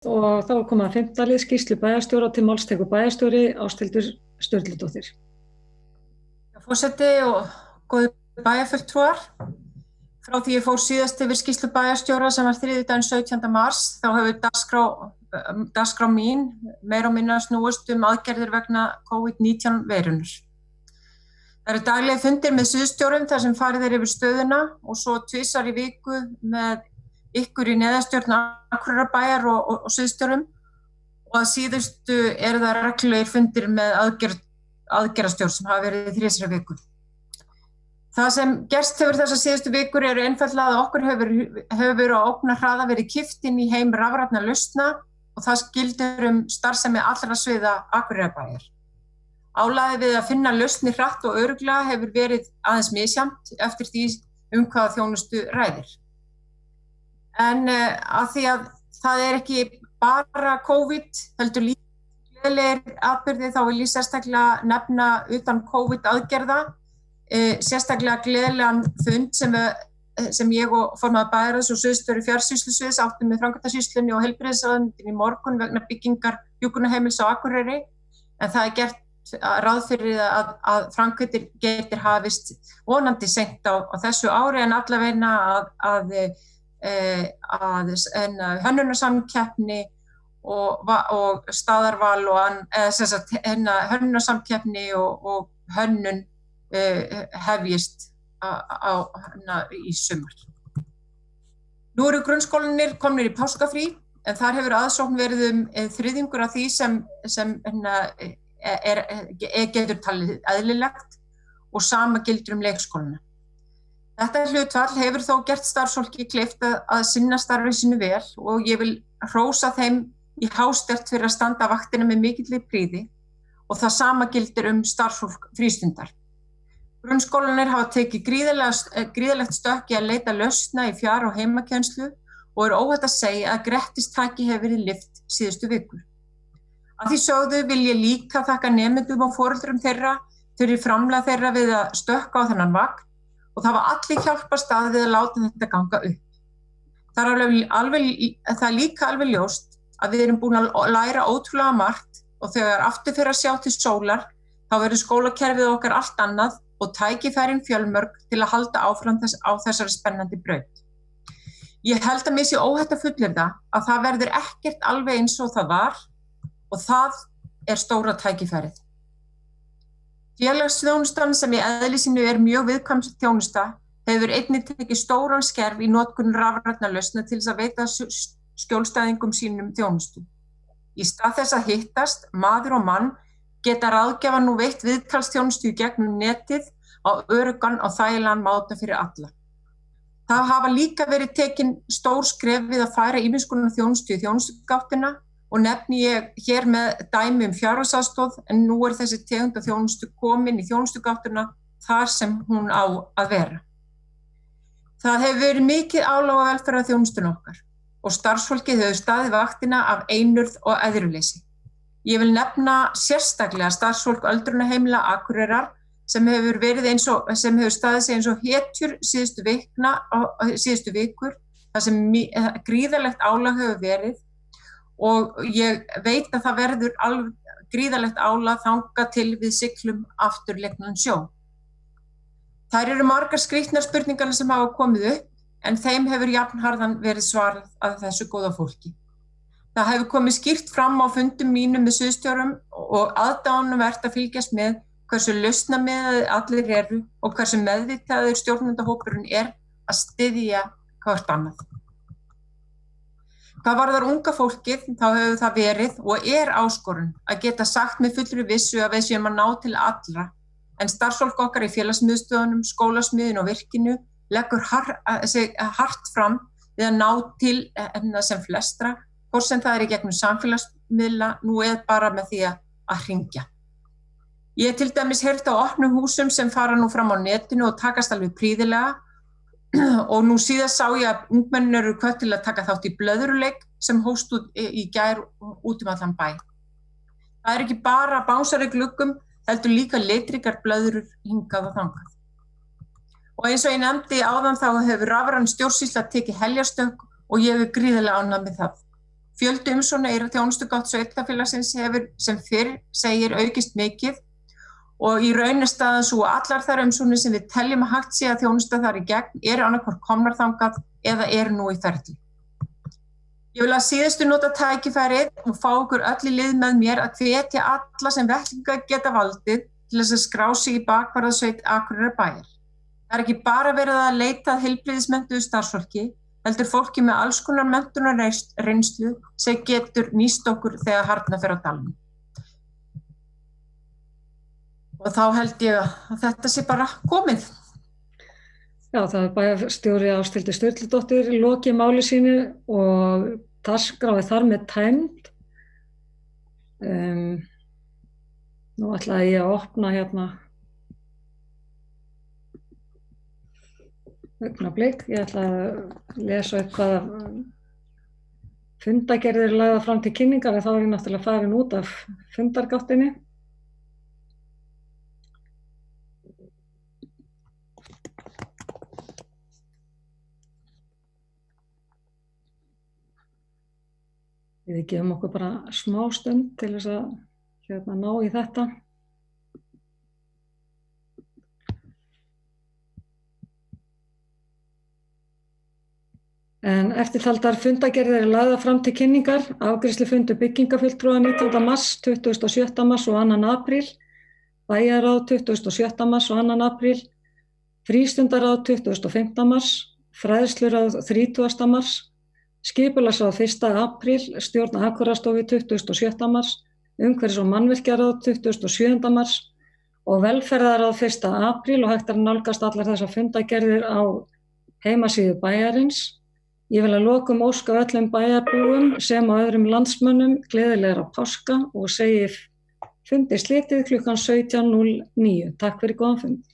Og þá er komið að 5. lið skýrslu bæjarstjóra til máls tekur bæjarstjóri Ásthildur Sturludóttir. Forseti og góðir bæjarfulltrúar. Frá því ég fór síðast yfir skýrslu bæjarstjóra sem var þriðjudaginn 17. mars, þá hefur dagskrá mín meira og minna snúist aðgerðir vegna COVID-19 veirunar. Það eru daglega fundir með sviðsstjórum þar sem farið yfir stöðuna og svo tvisvar í viku með ykkur í neðastjórn Akureyrarbæjar og sviðsstjórum og að síðustu það reglulegir fundir með aðgerðastjórn sem hafa verið í 3 viku. Það sem gerst hefur þessar síðustu vikur eru einfaldlega að okkur hefur á ógnarhraða verið kippt inn í heim rafrænna lausna og það gildir starfsemi allra sviða Akureyrarbæjar. Álagið við að finna lausnir hratt og örugglega hefur verið aðeins misjafnt eftir því hvaða þjónustu ræðir. En að því að það er ekki bara COVID, heldur líka gleðilegir atburðir, þá vil ég sérstaklega nefna utan COVID aðgerða, sérstaklega gleðilegan fund sem ég og formaður bæjarráðs og sviðsstjóri fjársýslusviðs áttum með framkvæmdasýslunni og heilbrigðisráðuneytinu í morgun vegna byggingar hjúkrunarheimilis á Akureyri, en það er gert ráð fyrir að framkvæmdir getur hafist vonandi seint á þessu ári en allavegna að hönnunarsamkeppni og staðarval og hönnunarsamkeppni og hönnun hefjist í sumar. Nú eru grunnskólanir komnir í páskafrí en þar hefur aðsókn verið þriðjungur af því sem getur talið eðlilegt og sama gildir leikskólana. Þetta hlutfall hefur þó gert starfsfólki kleift að sinna starfi sínu vel og ég vil hrósa þeim í hástert fyrir að standa vaktina með mikilli prýði og það sama gildir starfsfólk frístundar. Grunnskólanir hafa tekið gríðarlegt stökk í að leita lausna í fjár- og heimakennslu og er óhætt að segja að grettistaki hefur verið lyft síðustu vikur. Að því sögðu vil ég líka þakka nemendum og foreldrum þeirra fyrir framlag þeirra við að stökka á þennan vagn og það var allir hjálpast að við að láta þetta ganga upp. Það er líka alveg ljóst að við erum búin að læra ótrúlega margt og þegar aftur fyrir að sjá til sólar, þá verður skólakerfið okkar allt annað og tækifærin fjölmörg til að halda áfram á þessari spennandi braut. Ég held að mér sé óhætt að fullyrða að það verður ekkert alveg eins og það var og það er stóra tækifærið. Félagsþjónustan sem í eðli sínu er mjög viðkvæm þjónusta hefur einnig tekið stóran skerf í notkun rafrænna lausna til þess að veita skjólstæðingum sínum þjónustu. Í stað þess að hittast, maður og mann, geta ráðgjafar nú veitt viðtalsþjónustu í gegnum netið á öruggan og þægilegan máta fyrir alla. Það hafa líka verið tekin stór skref við að færa ýmiss konar þjónustu í þjónustugáttina og nefni ég hér með dæmi fjárhagsaðstoð en nú er þessi tegund af þjónustu komin í þjónustugáttina þar sem hún á að vera. Það hefur verið mikið álag á velferðarþjónustuna okkar og starfsfólkið hefur staðið vaktina af einurð og æðruleysi. Ég vil nefna sérstaklega starfsfólk öldrunarheimila Akureyrar sem hefur staðið sig eins og hetjur síðustu vikur þar sem gríðarlegt álag hefur verið og ég veit að það verður alveg gríðarlegt álag þangað til við siglum aftur legnan sjó. Þær eru margar skrýtnar spurningar sem hafa komið upp en þeim hefur jafnharðan verið svarað að þessu góða fólki. Það hefur komið skýrt fram á fundum mínum með sviðsstjórum og aðdáunarvert að fylgjast með hversu lausnamiðaðir allir eru og hversu meðvitaður stjórnendahópurinn er að styðja hvort annað. Hvað varðar unga fólkið, þá hefur það verið og er áskorun að geta sagt með fullri vissu að við séum að ná til allra, en starfsfólk okkar í félagsmiðstöðunum, skólasmiðinu og virkinu leggur hart fram við að ná til sem flestra, hvort sem það er í gegnum samfélagsmiðla, nú eða bara með því að hringja. Ég til dæmis heyrt á opnum húsum sem fara nú fram á netinu og takast alveg prýðilega og nú síðast sá ég að ungmennin eru hvött til að taka þátt í blöðruleik sem hófst í gær út allan bæ. Það er ekki bara bánsar í gluggum, heldur líka litríkar blöðrur hingað og þangað. Og eins og ég nefndi áðan þá hefur rafræn stjórnsýsla tekið heljarstökk og ég hefur gríðarlega ánægð með það. Fjöldi umsókna í þjónustugátt sveitarfélagsins hefur sem fyrr segir aukist mikið og í raun er staðan svo að allar þær umsóknir sem við teljum að hægt sé að þjónusta þar í gegn eru annaðhvort komnar þangað eða eru nú í ferli. Ég vil að síðustu nota tækifærið og fá ykkur öll í lið með mér að hvetja alla sem vettlinga geta valdið til þess að skrá sig í bakvarðasveit Akureyrarbæjar. Það er ekki bara verið að leita að heilbrigðismenntuðu starfsfólki, heldur fólki með alls konar menntunar reynslu sem getur nýst okkur þegar harðna fer á dalnum. Og þá held ég að þetta sé bara komið. Já, það er bæjarstjóri Ásthildur Sturludóttir lokið máli sínu og dagskráin þar með tæmd. Nú ætlaði ég að opna hérna augnablik. Ég ætla að lesa upp hvaða fundargerðir eru lagðar fram til kynningar en þá er ég náttúrulega farin út af fundargáttinni. Við gefum okkur bara smá stund til þess að ná í þetta. En eftirtaldar fundargerðir eru lagðar fram til kynningar, afgreiðslufundur byggingafulltrúa 19. mars, 27. mars og 2. apríl, bæjarráð 27. mars og 2. apríl, frístundaráð 25. mars, fræðsluráð 30. mars, skipulagsráð 1. apríl, stjórn Akureyrarstofu 27. mars, umhverfis- og mannvirkjaráð 27. mars og velferðarráð 1. apríl og hægt er að nálgast allar þessar fundargerðir á heimasíðu bæjarins. Ég vil að lokum óska öllum bæjarbúum sem og öðrum landsmönnum gleðilegra páska og segi fundi slitið klukkan 17:09. Takk fyrir góðan fund.